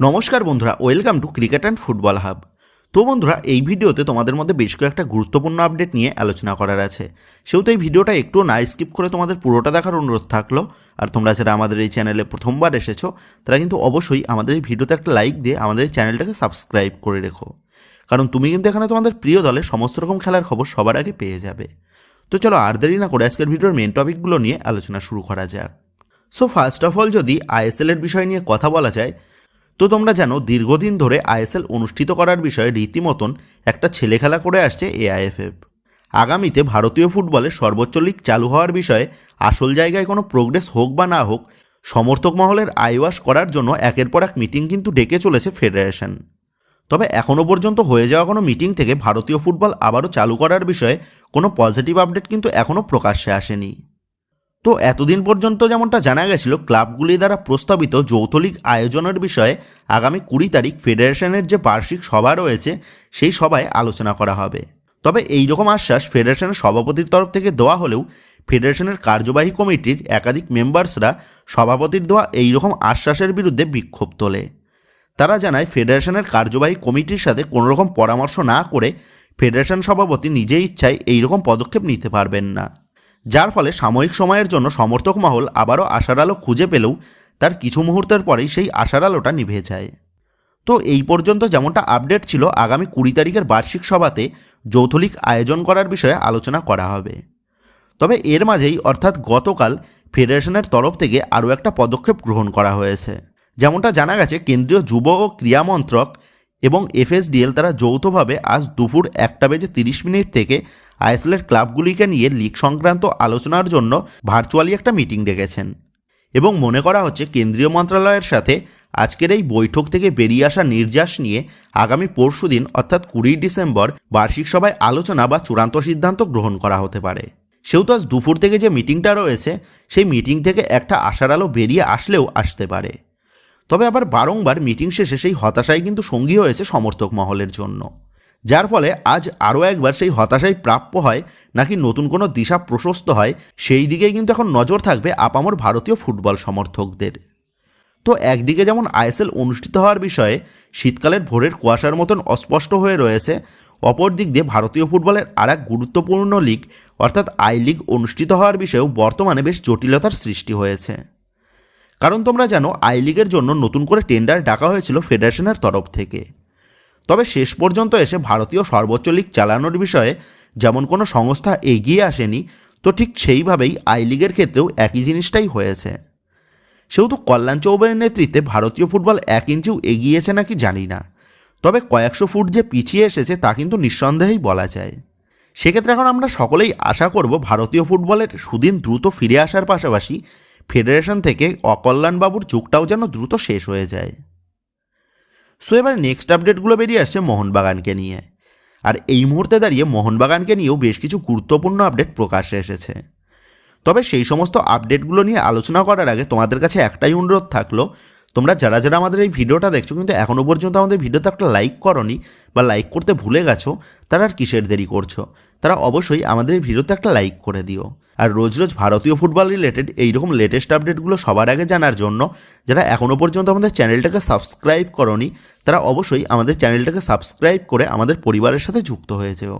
নমস্কার বন্ধুরা, welcome to cricket and football hub. তো বন্ধুরা, এই ভিডিওতে তোমাদের মধ্যে বেশ কয়েকটা গুরুত্বপূর্ণ আপডেট নিয়ে আলোচনা করার আছে। সেহেতু এই ভিডিওটা একটু না স্কিপ করে তোমাদের পুরোটা দেখার অনুরোধ থাকলো। আর তোমরা যারা আমাদের এই চ্যানেলে প্রথমবার এসেছো তারা কিন্তু অবশ্যই আমাদের এই ভিডিওতে একটা লাইক দিয়ে আমাদের এই চ্যানেলটাকে সাবস্ক্রাইব করে রেখো, কারণ তুমি কিন্তু এখানে তোমাদের প্রিয় দলের সমস্ত রকম খেলার খবর সবার আগে পেয়ে যাবে। তো চলো আর দেরি না করে আজকের ভিডিওর মেন টপিকগুলো নিয়ে আলোচনা শুরু করা যাক। সো ফার্স্ট অফ অল যদি আইএসএল এর বিষয় নিয়ে কথা বলা যায়, তো তোমরা জানো দীর্ঘদিন ধরে আইএসএল অনুষ্ঠিত করার বিষয়ে রীতিমতন একটা ছেলে খেলা করে আসছে এআইএফএফ। আগামীতে ভারতীয় ফুটবলের সর্বোচ্চ লিগ চালু হওয়ার বিষয়ে আসল জায়গায় কোনো প্রোগ্রেস হোক বা না হোক, সমর্থক মহলের আইওয়াশ করার জন্য একের পর এক মিটিং কিন্তু ডেকে চলেছে ফেডারেশন। তবে এখনও পর্যন্ত হয়ে যাওয়া কোনো মিটিং থেকে ভারতীয় ফুটবল আবারও চালু করার বিষয়ে কোনো পজিটিভ আপডেট কিন্তু এখনও প্রকাশ্যে আসেনি। তো এতদিন পর্যন্ত যেমনটা জানা গেছিল, ক্লাবগুলি দ্বারা প্রস্তাবিত যৌথ লীগ আয়োজনের বিষয়ে আগামী 20 তারিখ ফেডারেশনের যে বার্ষিক সভা রয়েছে সেই সভায় আলোচনা করা হবে। তবে এই রকম আশ্বাস ফেডারেশনের সভাপতির তরফ থেকে দেওয়া হলেও ফেডারেশনের কার্যবাহী কমিটির একাধিক মেম্বার্সরা সভাপতির দেওয়া এই রকম আশ্বাসের বিরুদ্ধে বিক্ষোভ তোলে। তারা জানায় ফেডারেশনের কার্যবাহী কমিটির সাথে কোনো রকম পরামর্শ না করে ফেডারেশন সভাপতি নিজেই ইচ্ছায় এই রকম পদক্ষেপ নিতে পারবেন না, যার ফলে সাময়িক সময়ের জন্য সমর্থক মহল আবারও আশার আলো খুঁজে পেলেও তার কিছু মুহূর্তের পরেই সেই আশার আলোটা নিভে যায়। তো এই পর্যন্ত যেমনটা আপডেট ছিল, আগামী 20 তারিখের বার্ষিক সভাতে যৌথ লীগ আয়োজন করার বিষয়ে আলোচনা করা হবে। তবে এর মাঝেই অর্থাৎ গতকাল ফেডারেশনের তরফ থেকে আরও একটা পদক্ষেপ গ্রহণ করা হয়েছে। যেমনটা জানা গেছে, কেন্দ্রীয় যুব ও ক্রীড়া মন্ত্রক এবং এফএসডিএল তারা যৌথভাবে আজ দুপুর 1:30 থেকে আইএসএলের ক্লাবগুলিকে নিয়ে লিগ সংক্রান্ত আলোচনার জন্য ভার্চুয়ালি একটা মিটিং ডেকেছেন এবং মনে করা হচ্ছে কেন্দ্রীয় মন্ত্রণালয়ের সাথে আজকের এই বৈঠক থেকে বেরিয়ে আসা নির্যাস নিয়ে আগামী পরশুদিন অর্থাৎ 20 ডিসেম্বর বার্ষিক সভায় আলোচনা বা চূড়ান্ত সিদ্ধান্ত গ্রহণ করা হতে পারে। সেহেতু আজ দুপুর থেকে যে মিটিংটা রয়েছে সেই মিটিং থেকে একটা আশার আলো বেরিয়ে আসলেও আসতে পারে। তবে আবার বারংবার মিটিং শেষে সেই হতাশাই কিন্তু সঙ্গী হয়েছে সমর্থক মহলের জন্য, যার ফলে আজ আরও একবার সেই হতাশাই প্রাপ্য হয় নাকি নতুন কোনো দিশা প্রশস্ত হয়, সেই দিকেই কিন্তু এখন নজর থাকবে আপামর ভারতীয় ফুটবল সমর্থকদের। তো একদিকে যেমন আইএসএল অনুষ্ঠিত হওয়ার বিষয়ে শীতকালের ভোরের কুয়াশার মতন অস্পষ্ট হয়ে রয়েছে, অপর দিক দিয়ে ভারতীয় ফুটবলের আর এক গুরুত্বপূর্ণ লিগ অর্থাৎ আই লিগ অনুষ্ঠিত হওয়ার বিষয়েও বর্তমানে বেশ জটিলতার সৃষ্টি হয়েছে। কারণ তোমরা জানো আই লিগের জন্য নতুন করে টেন্ডার ডাকা হয়েছিল ফেডারেশনের তরফ থেকে। তবে শেষ পর্যন্ত এসে ভারতীয় সর্বোচ্চ লিগ চালানোর বিষয়ে যেমন কোনো সংস্থা এগিয়ে আসেনি, তো ঠিক সেইভাবেই আই লিগের ক্ষেত্রেও একই জিনিসটাই হয়েছে। সেহেতু কল্যাণ চৌবের নেতৃত্বে ভারতীয় ফুটবল 1 ইঞ্চিও এগিয়েছে নাকি জানি না, তবে কয়েকশো ফুট যে পিছিয়ে এসেছে তা কিন্তু নিঃসন্দেহেই বলা যায়। সেক্ষেত্রে এখন আমরা সকলেই আশা করব ভারতীয় ফুটবলের সুদিন দ্রুত ফিরে আসার পাশাপাশি ফেডারেশন থেকে অকল্যাণবাবুর যুগটাও যেন দ্রুত শেষ হয়ে যায়। সো এবার নেক্সট আপডেটগুলো বেরিয়ে আসছে মোহনবাগানকে নিয়ে। আর এই মুহূর্তে দাঁড়িয়ে মোহনবাগানকে নিয়েও বেশ কিছু গুরুত্বপূর্ণ আপডেট প্রকাশ্যে এসেছে। তবে সেই সমস্ত আপডেটগুলো নিয়ে আলোচনা করার আগে তোমাদের কাছে একটাই অনুরোধ থাকলো, তোমরা যারা যারা আমাদের এই ভিডিওটা দেখছো কিন্তু এখনও পর্যন্ত আমাদের ভিডিওতে একটা লাইক করনি বা লাইক করতে ভুলে গেছো, তারা আর কিসের দেরি করছো, তারা অবশ্যই আমাদের এই ভিডিওতে একটা লাইক করে দিও। আর রোজ রোজ ভারতীয় ফুটবল রিলেটেড এইরকম লেটেস্ট আপডেটগুলো সবার আগে জানার জন্য যারা এখনও পর্যন্ত আমাদের চ্যানেলটাকে সাবস্ক্রাইব করনি, তারা অবশ্যই আমাদের চ্যানেলটাকে সাবস্ক্রাইব করে আমাদের পরিবারের সাথে যুক্ত হয়ে যেও।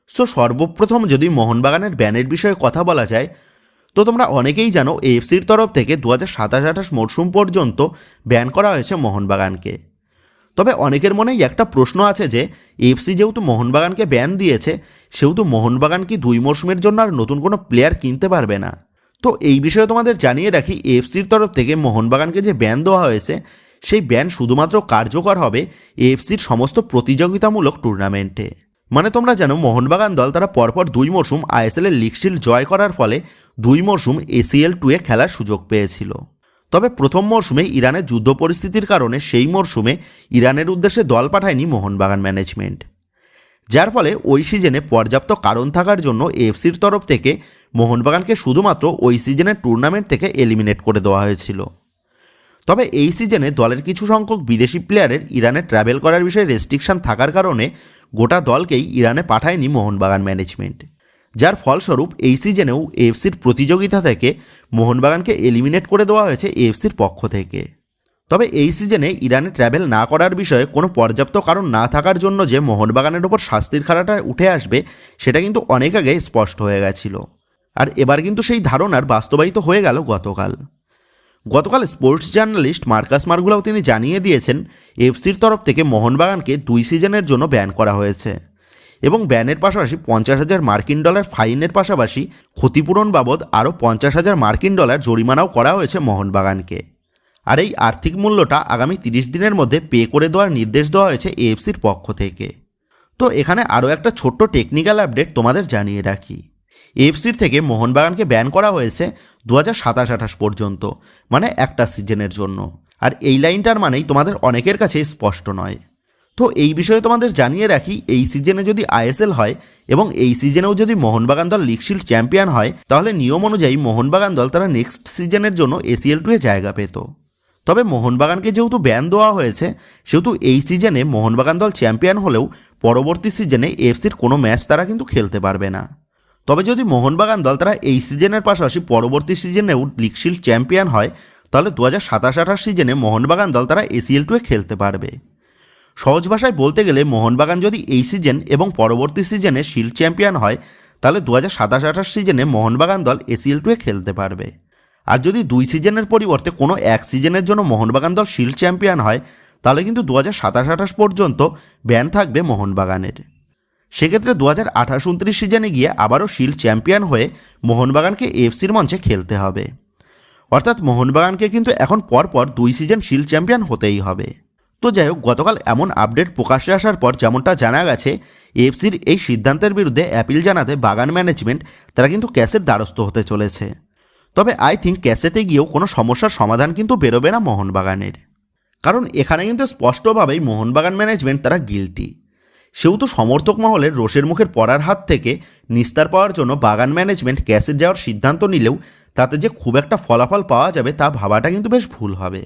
সো সর্বপ্রথম যদি মোহনবাগানের ব্যানের বিষয়ে কথা বলা যায়, তো তোমরা অনেকেই জানো এএফসির তরফ থেকে 2027-28 মরশুম পর্যন্ত ব্যান করা হয়েছে মোহনবাগানকে। তবে অনেকের মনেই একটা প্রশ্ন আছে যে এএফসি যেহেতু মোহনবাগানকে ব্যান দিয়েছে, সেহেতু মোহনবাগান কি 2 মরশুমের জন্য আর নতুন কোনো প্লেয়ার কিনতে পারবে না? তো এই বিষয়ে তোমাদের জানিয়ে রাখি, এএফসির তরফ থেকে মোহনবাগানকে যে ব্যান দেওয়া হয়েছে সেই ব্যান শুধুমাত্র কার্যকর হবে এএফসির সমস্ত প্রতিযোগিতামূলক টুর্নামেন্টে। মানে তোমরা জানো মোহনবাগান দল তারা পরপর 2 মরশুম আইএসএলের লিগ শিল্ড জয় করার ফলে 2 মরশুম ACL 2-এ খেলার সুযোগ পেয়েছিল। তবে প্রথম মরশুমে ইরানের যুদ্ধ পরিস্থিতির কারণে সেই মরশুমে ইরানের উদ্দেশ্যে দল পাঠায়নি মোহনবাগান ম্যানেজমেন্ট, যার ফলে ওই সিজনে পর্যাপ্ত কারণ থাকার জন্য এএফসির তরফ থেকে মোহনবাগানকে শুধুমাত্র ওই সিজনের টুর্নামেন্ট থেকে এলিমিনেট করে দেওয়া হয়েছিল। তবে এই সিজনে দলের কিছু সংখ্যক বিদেশি প্লেয়ারের ইরানে ট্রাভেল করার বিষয়ে রেস্ট্রিকশন থাকার কারণে গোটা দলকেই ইরানে পাঠায়নি মোহনবাগান ম্যানেজমেন্ট, যার ফলস্বরূপ এই সিজনেও এএফসির প্রতিযোগিতা থেকে মোহনবাগানকে এলিমিনেট করে দেওয়া হয়েছে এএফসির পক্ষ থেকে। তবে এই সিজনে ইরানে ট্র্যাভেল না করার বিষয়ে কোনো পর্যাপ্ত কারণ না থাকার জন্য যে মোহনবাগানের ওপর শাস্তির খাড়াটা উঠে আসবে সেটা কিন্তু অনেক আগে স্পষ্ট হয়ে গেছিল। আর এবার কিন্তু সেই ধারণার বাস্তবায়িত হয়ে গেল গতকাল স্পোর্টস জার্নালিস্ট মার্কাস মার্গুলাও তিনি জানিয়ে দিয়েছেন এফসির তরফ থেকে মোহনবাগানকে 2 সিজনের জন্য ব্যান করা হয়েছে এবং ব্যানের পাশাপাশি $50,000 ফাইনের পাশাপাশি ক্ষতিপূরণ বাবদ আরও $50,000 জরিমানাও করা হয়েছে মোহনবাগানকে। আর এই আর্থিক মূল্যটা আগামী 30 দিনের মধ্যে পে করে দেওয়ার নির্দেশ দেওয়া হয়েছে এএফসির পক্ষ থেকে। তো এখানে আরও একটা ছোট্ট টেকনিক্যাল আপডেট তোমাদের জানিয়ে রাখি। এএফসির থেকে মোহনবাগানকে ব্যান করা হয়েছে 2027-28 পর্যন্ত, মানে একটা সিজনের জন্য। আর এই লাইনটার মানেই তোমাদের অনেকের কাছে স্পষ্ট নয়। তো এই বিষয়ে তোমাদের জানিয়ে রাখি, এই সিজনে যদি আইএসএল হয় এবং এই সিজনেও যদি মোহনবাগান দল লিগ শিল্ড চ্যাম্পিয়ন হয়, তাহলে নিয়ম অনুযায়ী মোহনবাগান দল তারা নেক্সট সিজনের জন্য ACL 2-এ জায়গা পেত। তবে মোহনবাগানকে যেহেতু ব্যান দেওয়া হয়েছে, সেহেতু এই সিজনে মোহনবাগান দল চ্যাম্পিয়ন হলেও পরবর্তী সিজনে এএফসির কোনো ম্যাচ তারা কিন্তু খেলতে পারবে না। তবে যদি মোহনবাগান দল তারা এই সিজনের পাশাপাশি পরবর্তী সিজনেও লিগ শিল্ড চ্যাম্পিয়ন হয়, তাহলে 2027-28 সিজনে মোহনবাগান দল তারা ACL 2-এ খেলতে পারবে। সহজ ভাষায় বলতে গেলে মোহনবাগান যদি এই সিজন এবং পরবর্তী সিজনে শিল্ড চ্যাম্পিয়ন হয়, তাহলে 2027-28 সিজনে মোহনবাগান দল ACL 2-এ খেলতে পারবে। আর যদি 2 সিজনের পরিবর্তে কোনো এক সিজনের জন্য মোহনবাগান দল শিল্ড চ্যাম্পিয়ন হয়, তাহলে কিন্তু 2027-28 পর্যন্ত ব্যান থাকবে মোহনবাগানের। সেক্ষেত্রে 2028-29 সিজনে গিয়ে আবারও শিল্ড চ্যাম্পিয়ন হয়ে মোহনবাগানকে এএফসির মঞ্চে খেলতে হবে। অর্থাৎ মোহনবাগানকে কিন্তু এখন পরপর 2 সিজন শিল্ড চ্যাম্পিয়ন হতেই হবে। তো যাই হোক, গতকাল এমন আপডেট প্রকাশ্যে আসার পর যেমনটা জানা গেছে, এএফসির এই সিদ্ধান্তের বিরুদ্ধে অ্যাপিল জানাতে বাগান ম্যানেজমেন্ট তারা কিন্তু ক্যাসের দ্বারস্থ হতে চলেছে। তবে আই থিঙ্ক ক্যাসেতে গিয়েও কোনো সমস্যার সমাধান কিন্তু বেরোবে না মোহনবাগানের, কারণ এখানে কিন্তু স্পষ্টভাবেই মোহনবাগান ম্যানেজমেন্ট তারা গিল্টি। সেহেতু সমর্থক মহলের রোষের মুখের পড়ার হাত থেকে নিস্তার পাওয়ার জন্য বাগান ম্যানেজমেন্ট ক্যাসে যাওয়ার সিদ্ধান্ত নিলেও তাতে যে খুব একটা ফলাফল পাওয়া যাবে তা ভাবাটা কিন্তু বেশ ভুল হবে।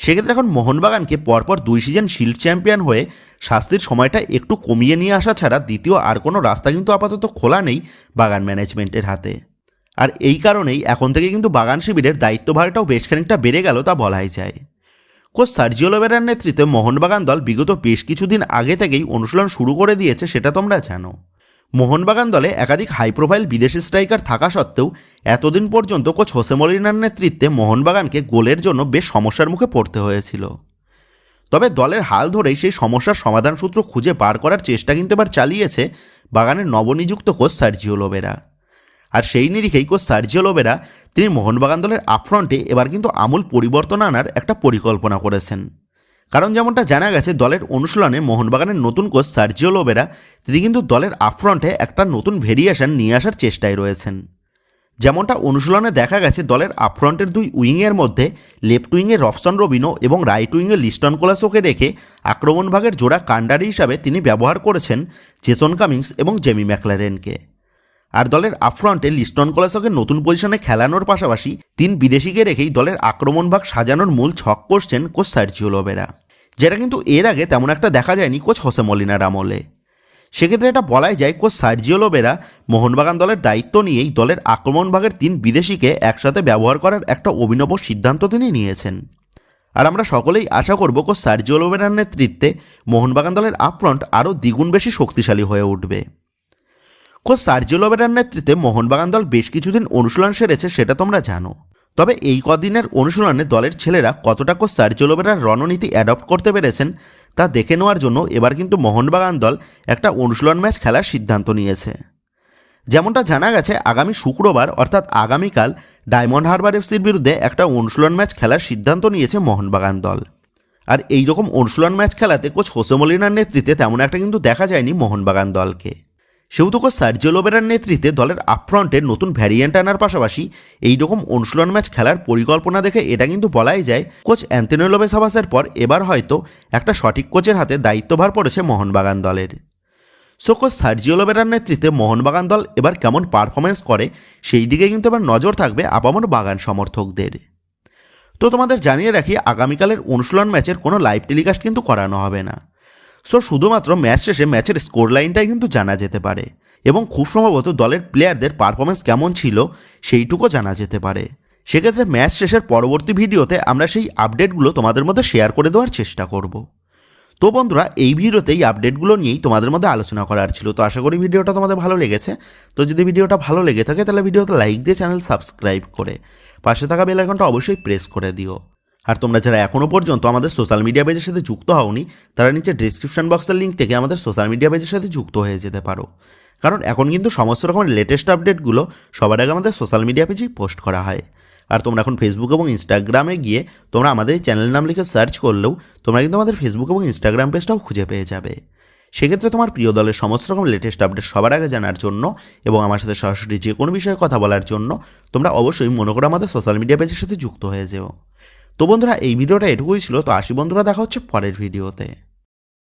সেক্ষেত্রে এখন মোহনবাগানকে পরপর 2 সিজন শিল্ড চ্যাম্পিয়ন হয়ে শাস্তির সময়টা একটু কমিয়ে নিয়ে আসা ছাড়া দ্বিতীয় আর কোনো রাস্তা কিন্তু আপাতত খোলা নেই বাগান ম্যানেজমেন্টের হাতে। আর এই কারণেই এখন থেকে কিন্তু বাগান শিবিরের দায়িত্বভারটাও বেশ খানিকটা বেড়ে গেল তা বলাই যায়। কোচ সার্জিও লোবেরার নেতৃত্বে মোহনবাগান দল বিগত বেশ কিছুদিন আগে থেকেই অনুশীলন শুরু করে দিয়েছে, সেটা তোমরা জানো। মোহনবাগান দলে একাধিক হাই প্রোফাইল বিদেশি স্ট্রাইকার থাকা সত্ত্বেও এতদিন পর্যন্ত কোচ হোসে মলিনার নেতৃত্বে মোহনবাগানকে গোলের জন্য বেশ সমস্যার মুখে পড়তে হয়েছিল। তবে দলের হাল ধরেই সেই সমস্যার সমাধান সূত্র খুঁজে বার করার চেষ্টা কিন্তু এবার চালিয়েছে বাগানের নবনিযুক্ত কোচ সার্জিও লোবেরা। আর সেই নিরিখেই কোচ সার্জিও লোবেরা তিনি মোহনবাগান দলের আপফ্রন্টে এবার কিন্তু আমূল পরিবর্তন আনার একটা পরিকল্পনা করেছেন। কারণ যেমনটা জানা গেছে, দলের অনুশীলনে মোহনবাগানের নতুন কোচ সার্জিও লোবেরা তিনি কিন্তু দলের আপফ্রন্টে একটা নতুন ভেরিয়েশন নিয়ে আসার চেষ্টায় রয়েছেন। যেমনটা অনুশীলনে দেখা গেছে, দলের আপফ্রন্টের 2 উইংয়ের মধ্যে লেফট উইংয়ে রবসন রবিনো এবং রাইট উইংয়ে লিস্টন কোলাসোকে রেখে আক্রমণ ভাগের জোড়া কাণ্ডারি হিসাবে তিনি ব্যবহার করেছেন জেসন কামিংস এবং জেমি ম্যাকলারেনকে। আর দলের আপফ্রন্টে লিস্টন কোলাসোকে নতুন পজিশনে খেলানোর পাশাপাশি 3 বিদেশিকে রেখেই দলের আক্রমণ ভাগ সাজানোর মূল ছক করছেন কোচ সার্জিও লোবেরা, যেটা কিন্তু এর আগে তেমন একটা দেখা যায়নি কোচ হোসে মলিনার আমলে। সেক্ষেত্রে এটা বলাই যায় কোচ সার্জিও লোবেরা মোহনবাগান দলের দায়িত্ব নিয়েই দলের আক্রমণ ভাগের 3 বিদেশিকে একসাথে ব্যবহার করার একটা অভিনব সিদ্ধান্ত তিনি নিয়েছেন। আর আমরা সকলেই আশা করব কোচ সার্জিও লোবেরার নেতৃত্বে মোহনবাগান দলের আপফ্রন্ট আরও দ্বিগুণ বেশি শক্তিশালী হয়ে উঠবে। কোচ সার্জিও লোবেরার নেতৃত্বে মোহনবাগান দল বেশ কিছুদিন অনুশীলন সেরেছে, সেটা তোমরা জানো। তবে এই কদিনের অনুশীলনে দলের ছেলেরা কতটা কোচ সার্জিও লোবেরার রণনীতি অ্যাডপ্ট করতে পেরেছেন তা দেখে নেওয়ার জন্য এবার কিন্তু মোহনবাগান দল একটা অনুশীলন ম্যাচ খেলার সিদ্ধান্ত নিয়েছে। যেমনটা জানা গেছে, আগামী শুক্রবার অর্থাৎ আগামীকাল ডায়মন্ড হারবার এফসির বিরুদ্ধে একটা অনুশীলন ম্যাচ খেলার সিদ্ধান্ত নিয়েছে মোহনবাগান দল। আর এই রকম অনুশীলন ম্যাচ খেলাতে কোচ হোসে মলিনার নেতৃত্বে তেমন একটা কিন্তু দেখা যায়নি মোহনবাগান দলকে। সেহেতু কোচ সার্জিও লোবেরার নেতৃত্বে দলের আপফ্রন্টে নতুন ভ্যারিয়েন্ট আনার পাশাপাশি এইরকম অনুশীলন ম্যাচ খেলার পরিকল্পনা দেখে এটা কিন্তু বলাই যায় কোচ অ্যান্তোনিও লোপেজ হাবাসের পর এবার হয়তো একটা সঠিক কোচের হাতে দায়িত্বভার পড়েছে মোহনবাগান দলের। সো কোচ সার্জিও লোবেরার নেতৃত্বে মোহনবাগান দল এবার কেমন পারফরমেন্স করে সেই দিকে কিন্তু এবার নজর থাকবে আপামর বাগান সমর্থকদের। তো তোমাদের জানিয়ে রাখি, আগামীকালের অনুশীলন ম্যাচের কোনো লাইভ টেলিকাস্ট কিন্তু করানো হবে না। সো শুধুমাত্র ম্যাচ শেষে ম্যাচের স্কোর লাইনটাই কিন্তু জানা যেতে পারে এবং খুব সম্ভবত দলের প্লেয়ারদের পারফরমেন্স কেমন ছিল সেইটুকু জানা যেতে পারে। সেক্ষেত্রে ম্যাচ শেষের পরবর্তী ভিডিওতে আমরা সেই আপডেটগুলো তোমাদের মধ্যে শেয়ার করে দেওয়ার চেষ্টা করব। তো বন্ধুরা, এই ভিডিওতে এই আপডেটগুলো নিয়েই তোমাদের মধ্যে আলোচনা করার ছিল। তো আশা করি ভিডিওটা তোমাদের ভালো লেগেছে। তো যদি ভিডিওটা ভালো লেগে থাকে তাহলে ভিডিওতে লাইক দিয়ে চ্যানেল সাবস্ক্রাইব করে পাশে থাকা বেল আইকনটা অবশ্যই প্রেস করে দিও। আর তোমরা যারা এখনও পর্যন্ত আমাদের সোশ্যাল মিডিয়া পেজের সাথে যুক্ত হওনি, তারা নিচে ডিসক্রিপশন বক্সের লিঙ্ক থেকে আমাদের সোশ্যাল মিডিয়া পেজের সাথে যুক্ত হয়ে যেতে পারো। কারণ এখন কিন্তু সমস্ত রকমের লেটেস্ট আপডেটগুলো সবার আগে আমাদের সোশ্যাল মিডিয়া পেজেই পোস্ট করা হয়। আর তোমরা এখন ফেসবুক এবং ইনস্টাগ্রামে গিয়ে তোমরা আমাদের এই চ্যানেল নাম লিখে সার্চ করলেও তোমরা কিন্তু আমাদের ফেসবুক এবং ইনস্টাগ্রাম পেজটাও খুঁজে পেয়ে যাবে। সেক্ষেত্রে তোমার প্রিয় দলের সমস্ত রকম লেটেস্ট আপডেট সবার আগে জানার জন্য এবং আমার সাথে সরাসরি যে কোনো বিষয়ে কথা বলার জন্য তোমরা অবশ্যই মনে করে আমাদের সোশ্যাল মিডিয়া পেজের সাথে যুক্ত হয়ে যেও। তো বন্ধুরা, এই ভিডিওটা এটুকুই ছিল। তো আসি বন্ধুরা, দেখা হচ্ছে পরের ভিডিওতে।